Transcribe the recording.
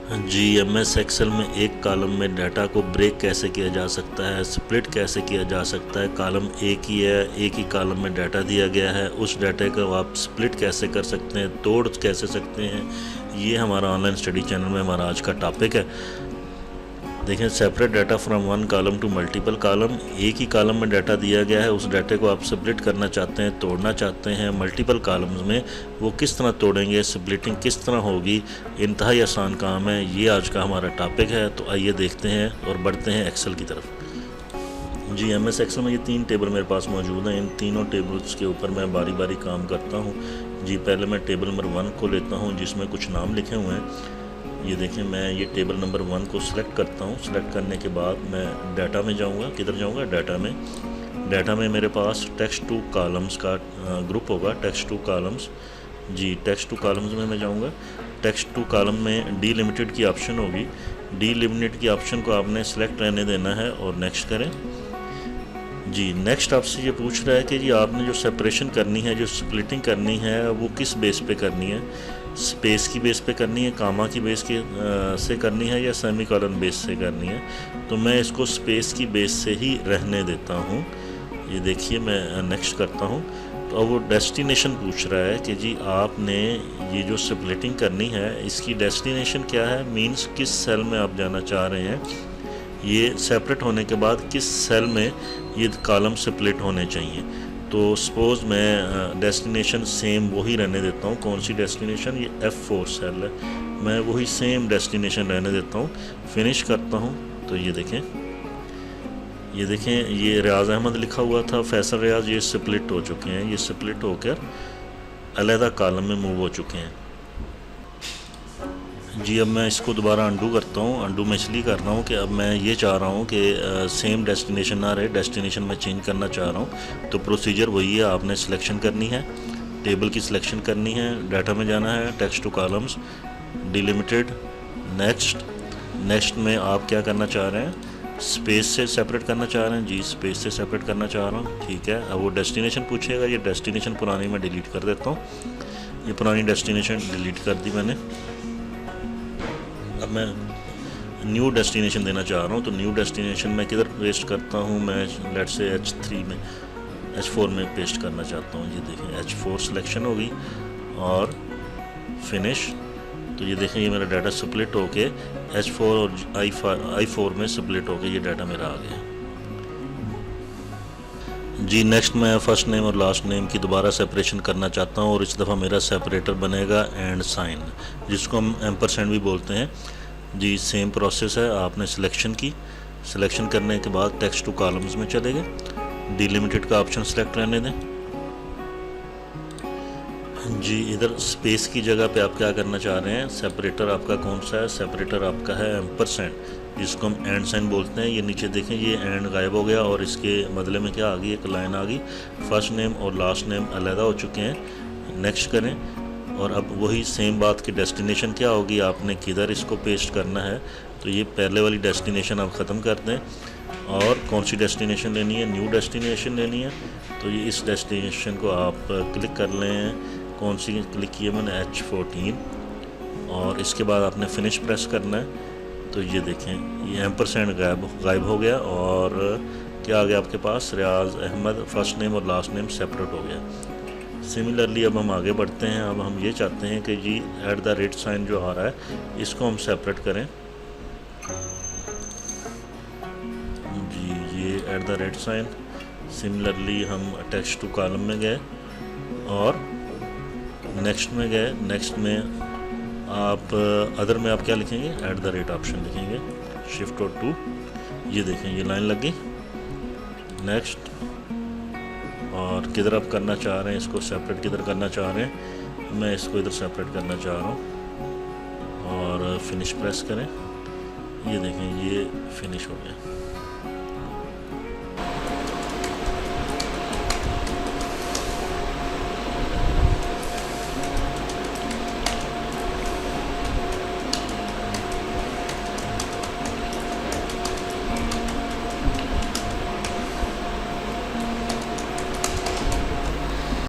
जी, MS Excel में एक column में डाटा को ब्रेक कैसे किया जा सकता है, स्प्लिट कैसे किया जा सकता है। कॉलम एक ही है, एक ही कॉलम में डाटा दिया गया है, उस डाटा को आप स्प्लिट कैसे कर सकते हैं, तोड़ कैसे सकते हैं, ये हमारा ऑनलाइन स्टडी चैनल में हमारा आज का टॉपिक है। देखें, separate data from one column to multiple column. एक ही कॉलम में डाटा दिया गया है, उस डाटे को आप स्प्लिट करना चाहते हैं, तोड़ना चाहते हैं मल्टीपल कॉलम्स में, वो किस तरह तोड़ेंगे, स्प्लिटिंग किस तरह होगी, इंतहाई आसान काम है। ये आज का हमारा टॉपिक है। तो आइए देखते हैं और बढ़ते हैं एक्सेल की तरफ। जी, एमएस एक्सेल में ये 3 टेबल मेरे पास मौजूद हैं। इन तीनों टेबल्स के ऊपर मैं बारी बारी काम करता हूँ। जी, पहले मैं टेबल नंबर 1 को लेता हूँ जिसमें कुछ नाम लिखे हुए हैं। ये देखें, मैं ये टेबल नंबर 1 को सिलेक्ट करता हूँ। सिलेक्ट करने के बाद मैं डाटा में जाऊँगा। किधर जाऊँगा? डाटा में। डाटा में मेरे पास टेक्स्ट टू कॉलम्स का ग्रुप होगा, टेक्स्ट टू कॉलम्स। जी, टेक्स्ट टू कॉलम्स में मैं जाऊँगा। टेक्स्ट टू कॉलम में डीलिमिटेड की ऑप्शन होगी। डीलिमिटेड की ऑप्शन को आपने सेलेक्ट रहने देना है और नेक्स्ट करें। जी, नेक्स्ट आपसे ये पूछ रहा है कि जी आपने जो सेपरेशन करनी है, जो स्प्लिटिंग करनी है, वो किस बेस पे करनी है। स्पेस की बेस पे करनी है, कामा की बेस के से करनी है, या सेमी कॉलन बेस से करनी है। तो मैं इसको स्पेस की बेस से ही रहने देता हूँ। ये देखिए, मैं नेक्स्ट करता हूँ। तो अब वो डेस्टिनेशन पूछ रहा है कि जी आपने ये जो स्प्लिटिंग करनी है, इसकी डेस्टिनेशन क्या है, मीन्स किस सेल में आप जाना चाह रहे हैं। ये सेपरेट होने के बाद किस सेल में ये कॉलम स्प्लिट होने चाहिए। तो सपोज़ मैं डेस्टिनेशन सेम वही रहने देता हूँ। कौन सी डेस्टिनेशन? ये F4 सेल है। मैं वही सेम डेस्टिनेशन रहने देता हूँ। फिनिश करता हूँ। तो ये देखें, ये रियाज अहमद लिखा हुआ था, फैसल रियाज, ये स्प्लिट हो चुके हैं। ये स्प्लिट होकर अलहदा कॉलम में मूव हो चुके हैं। जी, अब मैं इसको दोबारा अंडू करता हूँ। अंडू मैं इसलिए कर रहा हूँ कि अब मैं ये चाह रहा हूँ कि सेम डेस्टिनेशन ना रहे, डेस्टिनेशन मैं चेंज करना चाह रहा हूँ। तो प्रोसीजर वही है, आपने सिलेक्शन करनी है, टेबल की सिलेक्शन करनी है, डाटा में जाना है, text two columns, delimited, next में आप क्या करना चाह रहे हैं, स्पेस से सेपरेट करना चाह रहे हैं। जी, स्पेस से सेपरेट करना चाह रहा हूँ, ठीक है। अब वो डेस्टिनेशन पूछेगा, ये डेस्टिनेशन पुरानी मैं डिलीट कर देता हूँ। ये पुरानी डेस्टिनेशन डिलीट कर दी मैंने। अब मैं न्यू डेस्टिनेशन देना चाह रहा हूँ। तो न्यू डेस्टिनेशन मैं किधर पेस्ट करता हूँ, मैं लेट से H4 में पेस्ट करना चाहता हूँ। ये देखें, H4 सिलेक्शन होगी और फिनिश। तो ये देखें, ये मेरा डाटा स्प्लिट होके H4 और I4 में स्प्लिट होके ये डाटा मेरा आ गया। जी, नेक्स्ट मैं फ़र्स्ट नेम और लास्ट नेम की दोबारा सेपरेशन करना चाहता हूँ और इस दफ़ा मेरा सेपरेटर बनेगा एंड साइन, जिसको हम एम्परसेंड भी बोलते हैं। जी, सेम प्रोसेस है। आपने सिलेक्शन करने के बाद टेक्स्ट टू कॉलम्स में चले गए, डिलिमिटेड का ऑप्शन सेलेक्ट रहने दें। जी, इधर स्पेस की जगह पे आप क्या करना चाह रहे हैं, सेपरेटर आपका कौन सा है? सेपरेटर आपका है एम्परसेंड, जिसको हम एंड साइन बोलते हैं। ये नीचे देखें, ये एंड गायब हो गया और इसके बदले में क्या आ गई, एक लाइन आ गई। फर्स्ट नेम और लास्ट नेम अलहदा हो चुके हैं। नेक्स्ट करें और अब वही सेम बात की डेस्टिनेशन क्या होगी, आपने किधर इसको पेस्ट करना है। तो ये पहले वाली डेस्टिनेशन आप ख़त्म कर दें और कौन सी डेस्टिनेशन लेनी है, न्यू डेस्टिनेशन लेनी है। तो ये इस डेस्टिनेशन को आप क्लिक कर लें। कौन सी क्लिक की है मैंने, H14, और इसके बाद आपने फिनिश प्रेस करना है। तो ये देखें, ये एम्परसेंड गायब हो गया और क्या आ गया आपके पास, रियाज अहमद, फर्स्ट नेम और लास्ट नेम सेपरेट हो गया। सिमिलरली अब हम आगे बढ़ते हैं। अब हम ये चाहते हैं कि जी @ साइन जो आ रहा है, इसको हम सेपरेट करें। जी, ये @ साइन। सिमिलरली हम टेक्स्ट टू कॉलम में गए और नेक्स्ट में गए। नेक्स्ट में आप अदर में आप क्या लिखेंगे, @ ऑप्शन लिखेंगे, शिफ्ट और 2। ये देखें, ये लाइन लग गई। नेक्स्ट, और किधर आप करना चाह रहे हैं इसको सेपरेट, किधर करना चाह रहे हैं, मैं इसको इधर सेपरेट करना चाह रहा हूँ और फिनिश प्रेस करें। ये देखें, ये फिनिश हो गया।